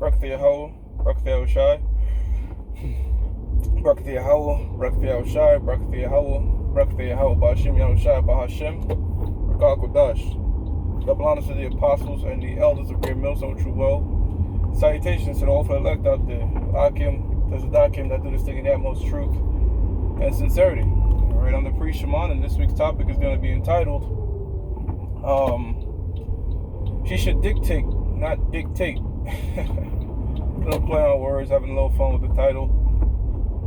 Barakatha Yahweh, Barakatha Yahushai, Barakatha Yahweh, Barakatha Yahushai, Barakatha Yahweh, Barakatha Yahweh, Ba'ashem Yahushai, Ba'ashem, Rakal Kodash. Double honors to the apostles and the elders of Great Millstone True Well. Salutations to the awful elect out there. Akim, there's a Dakim that do this thing in the utmost truth and sincerity. Alright, I'm the priest Shaman, and this week's topic is going to be entitled She Should Dictate, Not Dictate. Little play on words, having a little fun with the title.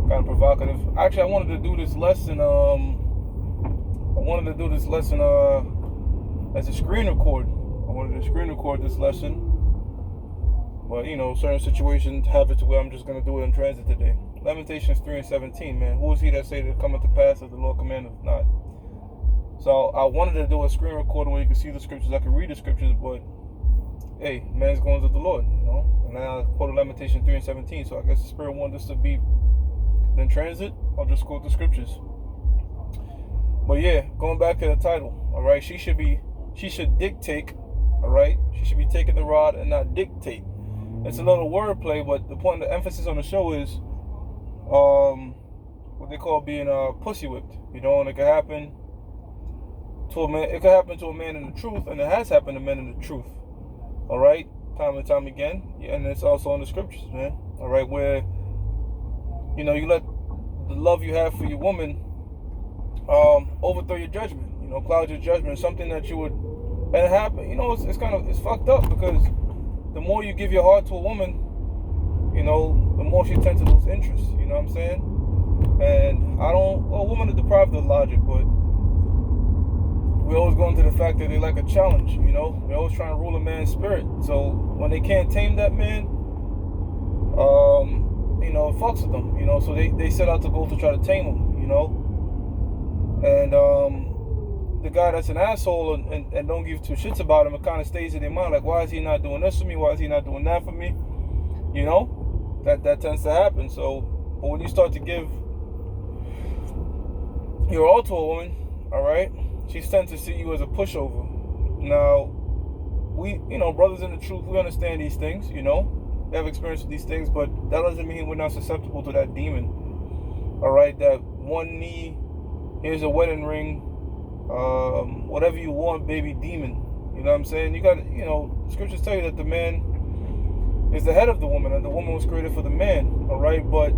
Kind of provocative. Actually, I wanted to do this lesson as a screen record. I wanted to screen record this lesson, but certain situations have it to where I'm just going to do it in transit today. Lamentations 3:17, man. Who is he that say that it cometh to pass as the Lord commandeth not? So I wanted to do a screen record where you can see the scriptures, I can read the scriptures, but hey, man's going with the Lord, And I quoted Lamentations 3:17, so I guess the Spirit wanted this to be in transit. I'll just quote the scriptures. But yeah, going back to the title, all right, she should dictate, all right? She should be taking the rod and not dictate. It's a little wordplay, but the point, the emphasis on the show is what they call being pussy whipped, and it could happen to a man. It could happen to a man in the truth, and it has happened to men in the truth. All right, time and time again, and it's also in the scriptures, man. All right, where you let the love you have for your woman overthrow your judgment, cloud your judgment, something that you would, and it happen, it's fucked up, because the more you give your heart to a woman, the more she tends to lose interest, you know what I'm saying? And women are deprived of logic, but we always go into the fact that they like a challenge, We're always trying to rule a man's spirit. So when they can't tame that man, it fucks with them, so they set out to go to try to tame him, and the guy that's an asshole and don't give two shits about him, it kind of stays in their mind, like, why is he not doing this for me? Why is he not doing that for me? That tends to happen. So, but when you start to give your all to a woman, all right, she tends to see you as a pushover. Now, we, brothers in the truth, we understand these things, we have experience with these things, but that doesn't mean we're not susceptible to that demon, all right, that one knee, here's a wedding ring, whatever you want, baby demon, you know what I'm saying? You got, scriptures tell you that the man is the head of the woman, and the woman was created for the man, all right, but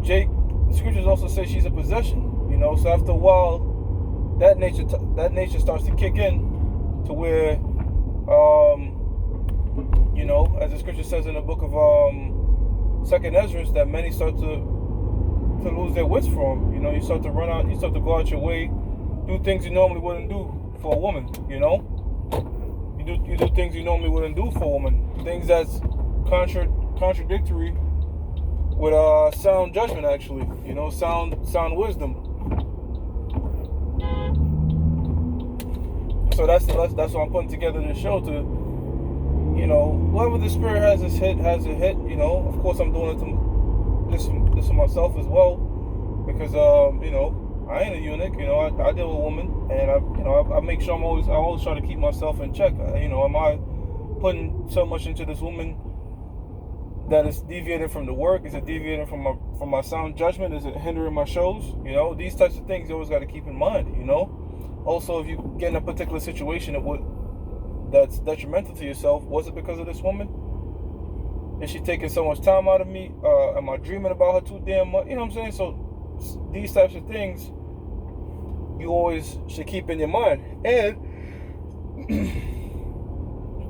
the scriptures also say she's a possession, so after a while, that nature starts to kick in to where, as the scripture says in the book of 2nd Ezra, that many start to lose their wits from. You start to run out, you start to go out your way, do things you normally wouldn't do for a woman, You do things you normally wouldn't do for a woman. Things that's contradictory with sound judgment, actually, sound wisdom. So that's what I'm putting together this show to, whoever the Spirit has a hit. Of course I'm doing it to this for myself as well, because I ain't a eunuch. I deal with a woman, and I make sure I always try to keep myself in check. Am I putting so much into this woman that is deviating from the work? Is it deviating from my sound judgment? Is it hindering my shows? These types of things you always got to keep in mind. Also, if you get in a particular situation that's detrimental to yourself, was it because of this woman? Is she taking so much time out of me? Am I dreaming about her too damn much? You know what I'm saying? So these types of things you always should keep in your mind, and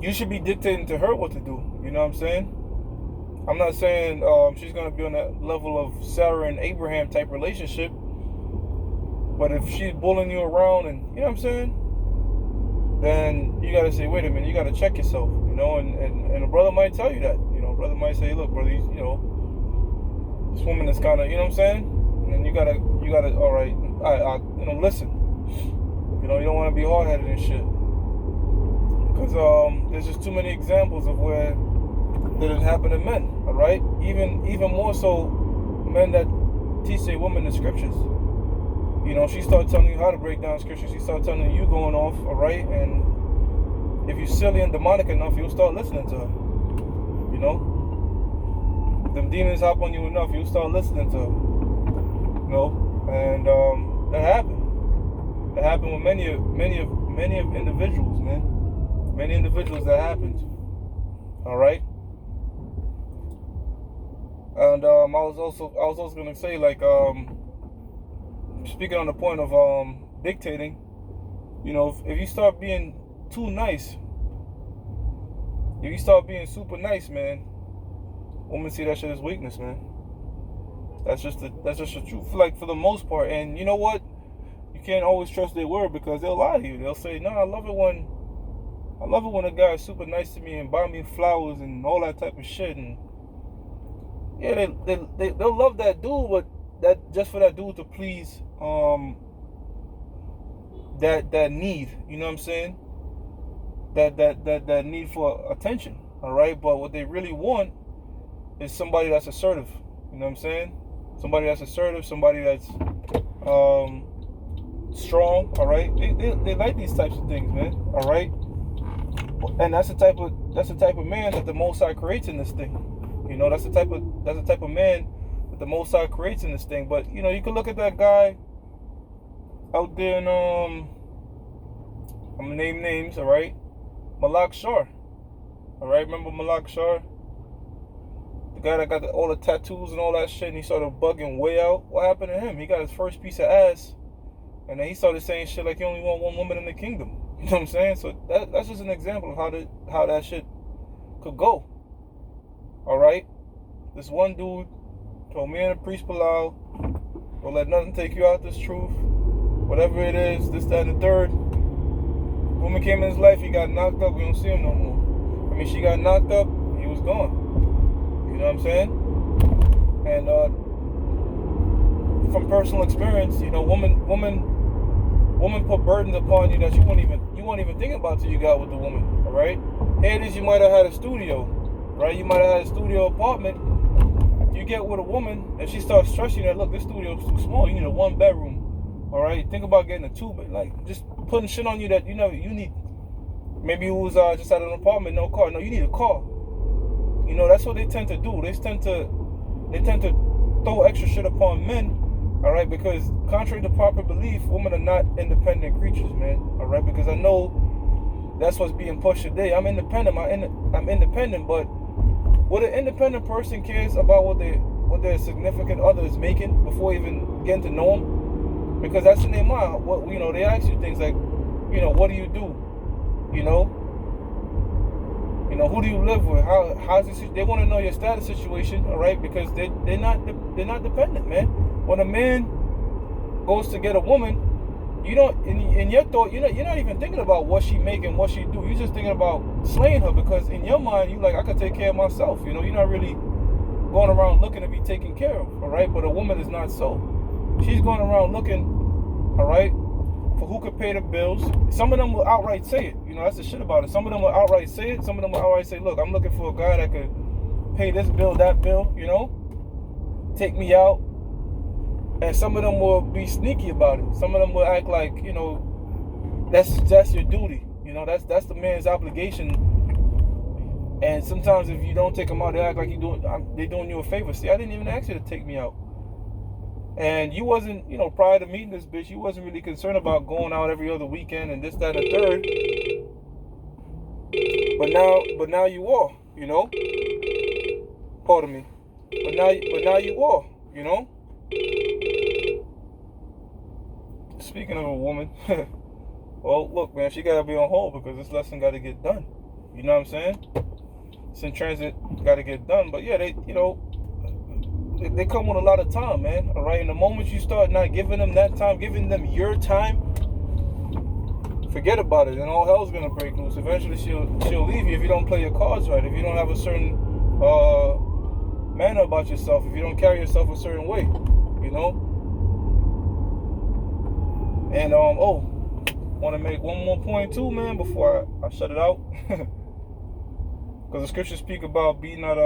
you should be dictating to her what to do. You know what I'm saying? I'm not saying she's going to be on that level of Sarah and Abraham type relationship, but if she's bullying you around, and you know what I'm saying, then you got to say, wait a minute, you got to check yourself, and a brother might tell you that, a brother might say, look, brother, this woman is kind of, you know what I'm saying, and then you gotta, all right, listen, you don't want to be hard-headed and shit, because there's just too many examples of where that it happened to men, all right, even more so men that teach a woman the scriptures. She started telling you how to break down scripture. She started telling you going off, all right? And if you're silly and demonic enough, you'll start listening to her. Them demons hop on you enough, you'll start listening to them. And that happened. That happened with many of individuals, man. Many individuals that happened. All right. And I was also gonna say, like, speaking on the point of dictating, if you start being too nice, if you start being super nice, man, women see that shit as weakness, man. That's just the truth, like, for the most part. And you know what? You can't always trust their word, because they'll lie to you. They'll say, "No, I love it when a guy is super nice to me and buy me flowers and all that type of shit." And yeah, they'll love that dude, but that just for that dude to please that need, you know what I'm saying? That need for attention, all right? But what they really want is somebody that's assertive, you know what I'm saying? Somebody that's assertive, somebody that's strong, all right? They like these types of things, man, all right? And that's the type of man that the Most High creates in this thing. That's the type of man that the Most High creates in this thing. But you can look at that guy out there in I'm gonna name names, all right? Malak Shar, all right? Remember Malak Shar? The guy that got all the tattoos and all that shit, and he started bugging way out. What happened to him? He got his first piece of ass, and then he started saying shit like he only want one woman in the kingdom. You know what I'm saying? So that's just an example of how that shit could go. All right? This one dude told me and the priest Palau, "Don't let nothing take you out this truth. Whatever it is, this, that, and the third." Woman came in his life, he got knocked up, we don't see him no more. I mean, she got knocked up, he was gone. You know what I'm saying? And from personal experience, woman put burdens upon you that you weren't even thinking about till you got with the woman. All right? Here it is, you might have had a studio, right? You might have had a studio apartment. You get with a woman and she starts stressing you that, "Look, this studio is too small. You need a 1-bedroom. All right? Think about getting a 2-bed. Like, just putting shit on you that you need. Maybe you was just at an apartment, no car. No, you need a car. That's what they tend to do. They tend to throw extra shit upon men. All right, because contrary to popular belief, women are not independent creatures, man. All right, because I know that's what's being pushed today. I'm independent. I'm independent, but what an independent person cares about what their significant other is making before even getting to know them, because that's in their mind. What they ask you things like, what do you do? Who do you live with? How's this? They want to know your status situation, all right? Because they're not dependent, man. When a man goes to get a woman, you don't in your thought, you're not even thinking about what she make and what she do. You're just thinking about slaying her, because in your mind you like, I could take care of myself. You're not really going around looking to be taken care of, all right? But a woman is not so. She's going around looking, all right, for who could pay the bills. Some of them will outright say it. That's the shit about it. Some of them will outright say it. Some of them will outright say, "Look, I'm looking for a guy that could pay this bill, that bill, take me out." And some of them will be sneaky about it. Some of them will act like, that's your duty. That's the man's obligation. And sometimes if you don't take them out, they act like they're doing you a favor. See, I didn't even ask you to take me out. And you wasn't, prior to meeting this bitch, you wasn't really concerned about going out every other weekend and this, that, and the third. But now you are, Pardon me. But now you are, Speaking of a woman, well, look, man, she gotta be on hold because this lesson gotta get done. You know what I'm saying? It's in transit, gotta get done. But yeah, they come with a lot of time, man. All right, and the moment you start not giving them that time, giving them your time, forget about it, and all hell's gonna break loose. Eventually, she'll leave you if you don't play your cards right. If you don't have a certain manner about yourself, if you don't carry yourself a certain way, And want to make one more point too, man, before I shut it out, because the scriptures speak about being at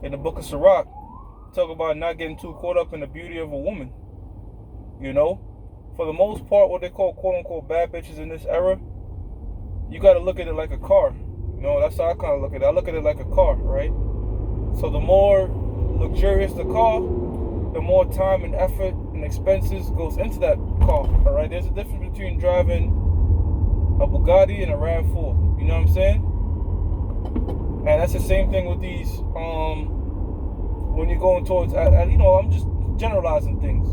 in the book of Sirach, talk about not getting too caught up in the beauty of a woman. For the most part, what they call quote unquote bad bitches in this era, you got to look at it like a car. know, that's how I kind of look at it. I look at it like a car, right? So the more luxurious the car, the more time and effort and expenses goes into that car, all right? There's a difference between driving a Bugatti and a RAV4, you know what I'm saying? And that's the same thing with these, when you're going towards, you know, I'm just generalizing things.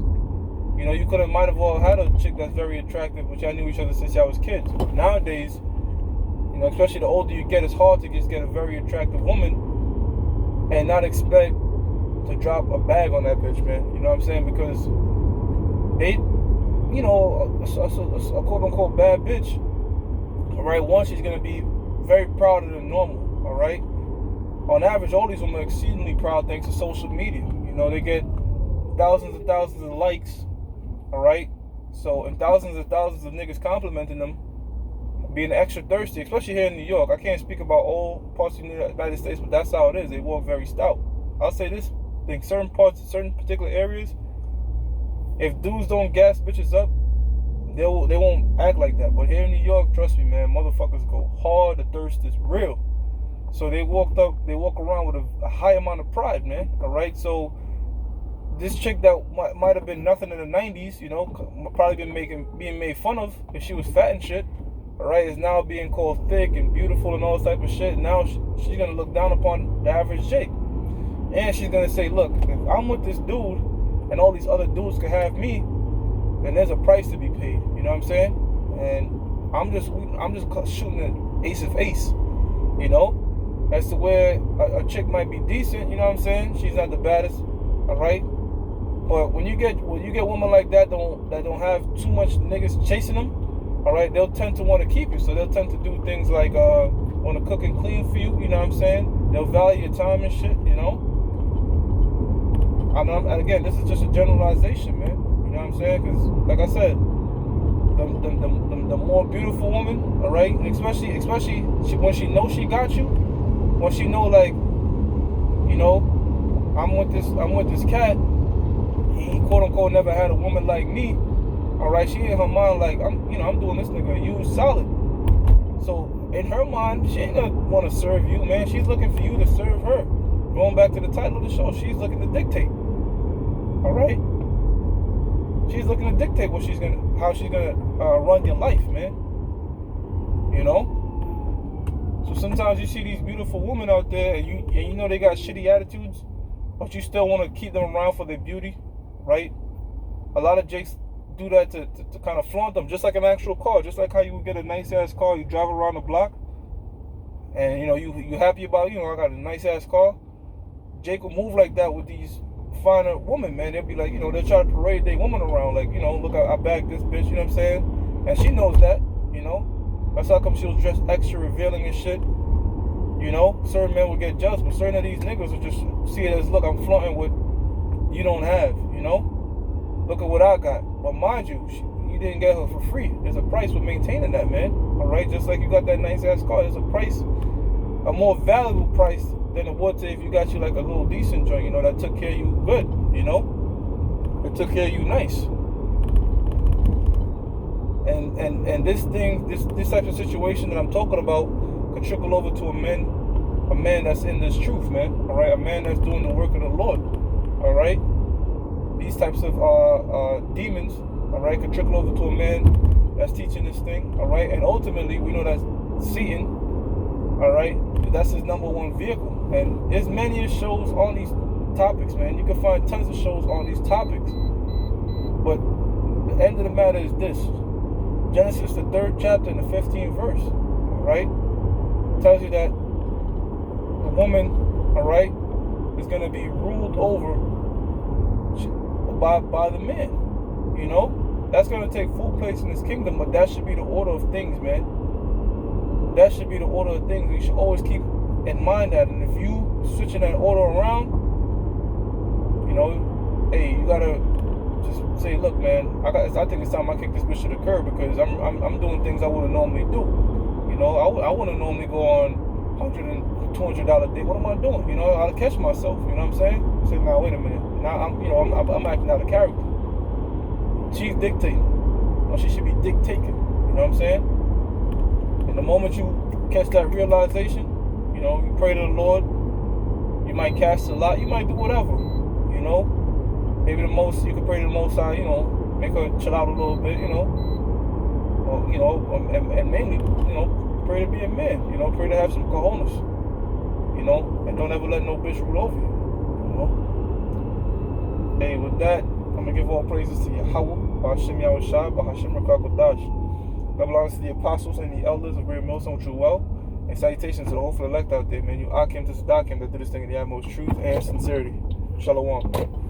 You know, you might have all had a chick that's very attractive, but y'all knew each other since y'all was kids. Nowadays, you know, especially the older you get, it's hard to just get a very attractive woman and not expect to drop a bag on that bitch, man. You know what I'm saying? Because they, you know, a quote-unquote bad bitch, all right, one, she's going to be very prouder than normal, all right? On average, all these women are exceedingly proud thanks to social media. You know, they get thousands and thousands of likes, all right? So, and thousands and thousands of niggas complimenting them, being extra thirsty, especially here in New York. I can't speak about all parts of the United States, but that's how it is. They walk very stout. I'll say this, I think certain particular areas, if dudes don't gas bitches up, they won't act like that. But here in New York, trust me, man, motherfuckers go hard. The thirst is real. So they walk around with a high amount of pride, man. All right. So this chick that might have been nothing in the 90s, you know, probably being made fun of if she was fat and shit. All right, is now being called thick and beautiful and all this type of shit. Now she's gonna look down upon the average chick, and she's gonna say, "Look, if I'm with this dude, and all these other dudes can have me, then there's a price to be paid." You know what I'm saying? And I'm just shooting an ace of ace. You know, as to where a chick might be decent. You know what I'm saying? She's not the baddest. All right, but when you get women like that that don't have too much niggas chasing them. All right, they'll tend to want to keep you, so they'll tend to do things like want to cook and clean for you. You know what I'm saying? They'll value your time and shit. You know. And again, this is just a generalization, man. You know what I'm saying? Because, like I said, the more beautiful woman, all right, and especially when she knows she got you, when she know, like, you know, I'm with this cat. He quote unquote never had a woman like me. All right, she in her mind like, I'm doing this nigga a huge solid. So in her mind, she ain't gonna want to serve you, man. She's looking for you to serve her. Going back to the title of the show, she's looking to dictate. All right, she's looking to dictate how she's gonna run your life, man. You know. So sometimes you see these beautiful women out there, and you know they got shitty attitudes, but you still want to keep them around for their beauty, right? A lot of jakes do that to kind of flaunt them, just like an actual car. Just like how you would get a nice ass car, you drive around the block, and you know you happy about, you know, I got a nice ass car. Jake will move like that with these finer women, man. They'll be like, you know, they'll try to parade their woman around, like, you know, look, I bagged this bitch, you know what I'm saying? And she knows that, you know. That's how come she was dressed extra revealing and shit. You know, certain men will get jealous, but certain of these niggas will just see it as, look, I'm flaunting what you don't have, you know. Look at what I got. But mind you, you didn't get her for free. There's a price for maintaining that, man. All right, just like you got that nice ass car, there's a price, a more valuable price than it would if you got you like a little decent joint, you know, that took care of you good, you know, it took care of you nice. And this type of situation that I'm talking about could trickle over to a man that's in this truth, man. All right, a man that's doing the work of the Lord. All right. These types of demons, all right, could trickle over to a man that's teaching this thing, all right, and ultimately we know that Satan, all right, that's his number one vehicle. And there's many shows on these topics, man. You can find tons of shows on these topics, but the end of the matter is this: Genesis, the 3rd chapter and the 15th verse, all right, tells you that the woman, all right, is going to be ruled over by the man. You know, that's going to take full place in his kingdom, but that should be the order of things, man. That should be the order of things. You should always keep in mind that. And if you switching that order around, you know, hey, you gotta just say, look, man, I think it's time I kick this bitch to the curb, because I'm doing things I wouldn't normally do. You know, I wouldn't normally go on $100 and $200 date. What am I doing? You know, I'll catch myself. You know what I'm saying? Say, now wait a minute. Now I'm acting out of character. She's dictating. Well, she should be dictating. You know what I'm saying? And the moment you catch that realization, you know, you pray to the Lord. You might cast a lot. You might do whatever, you know. Maybe you could pray to the Most High, you know, make her chill out a little bit, you know. Or, you know, and mainly, you know, pray to be a man, you know, pray to have some cojones, you know, and don't ever let no bitch rule over you, you know. Hey, with that, I'm going to give all praises to Yahweh, Ba'ashem Yahushua, Ba'ashem Rakakodash. God belongs to the apostles and the elders of Great Millstone True Well. And salutations to the hopeful elect out there, man. You Akim to Sadakim that do this thing in the utmost truth and sincerity. Shalom.